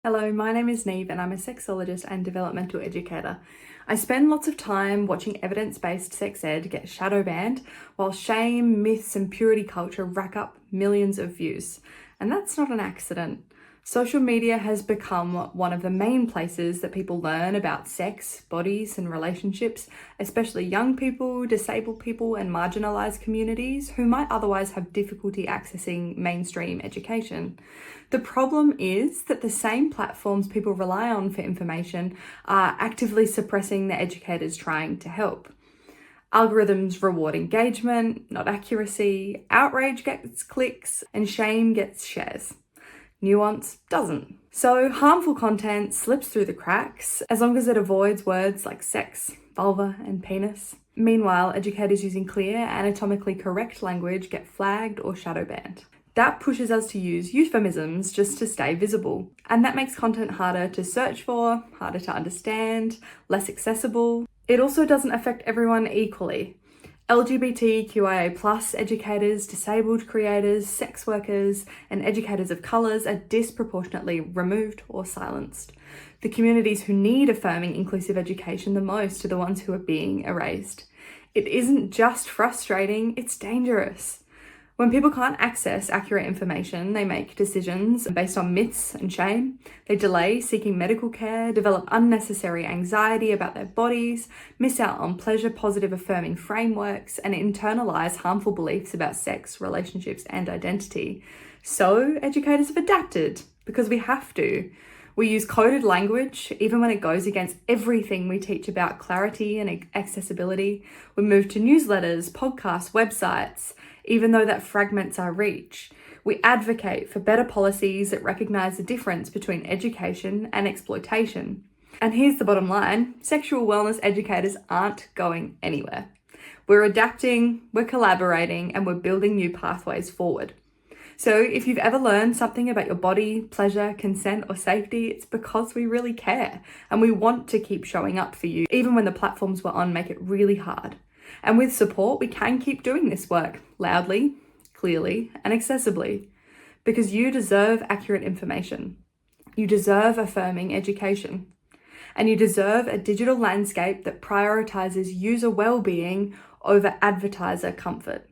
Hello, my name is Neve and I'm a sexologist and developmental educator. I spend lots of time watching evidence-based sex ed get shadow banned, while shame, myths and purity culture rack up millions of views. And that's not an accident. Social media has become one of the main places that people learn about sex, bodies and relationships, especially young people, disabled people and marginalised communities who might otherwise have difficulty accessing mainstream education. The problem is that the same platforms people rely on for information are actively suppressing the educators trying to help. Algorithms reward engagement, not accuracy, outrage gets clicks, and shame gets shares. Nuance doesn't. So harmful content slips through the cracks as long as it avoids words like sex, vulva and penis. Meanwhile, educators using clear, anatomically correct language get flagged or shadow banned. That pushes us to use euphemisms just to stay visible. And that makes content harder to search for, harder to understand, less accessible. It also doesn't affect everyone equally. LGBTQIA+ educators, disabled creators, sex workers, and educators of colours are disproportionately removed or silenced. The communities who need affirming inclusive education the most are the ones who are being erased. It isn't just frustrating, it's dangerous. When people can't access accurate information, they make decisions based on myths and shame. They delay seeking medical care, develop unnecessary anxiety about their bodies, miss out on pleasure-positive affirming frameworks, and internalize harmful beliefs about sex, relationships, and identity. So educators have adapted because we have to. We use coded language, even when it goes against everything we teach about clarity and accessibility. We move to newsletters, podcasts, websites, even though that fragments our reach. We advocate for better policies that recognise the difference between education and exploitation. And here's the bottom line: sexual wellness educators aren't going anywhere. We're adapting, we're collaborating, and we're building new pathways forward. So if you've ever learned something about your body, pleasure, consent, or safety, it's because we really care and we want to keep showing up for you, even when the platforms we're on make it really hard. And with support, we can keep doing this work loudly, clearly, and accessibly, because you deserve accurate information. You deserve affirming education. And you deserve a digital landscape that prioritizes user well-being over advertiser comfort.